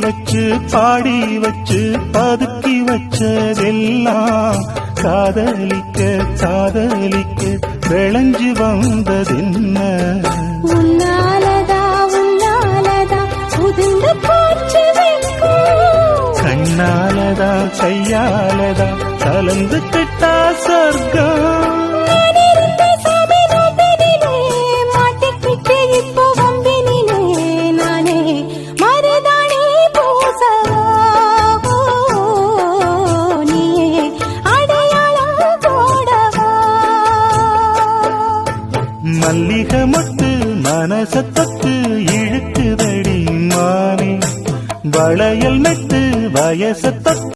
வச்சு பாடி வச்சு பதுக்கி வச்சதெல்லாம் காதலிக்க காதலிக்க விளைஞ்சு வந்ததென்ன உன்னாலதா உன்னாலதா உதிர்ந்து போச்சு கண்ணாலதா கையாலதா கலந்து கிட்டா சொர்க்கம் மல்லிகை மொட்டு மனசத்தொட்டு இழுக்குதடி மானே வளையல் மெட்டு வயசத்து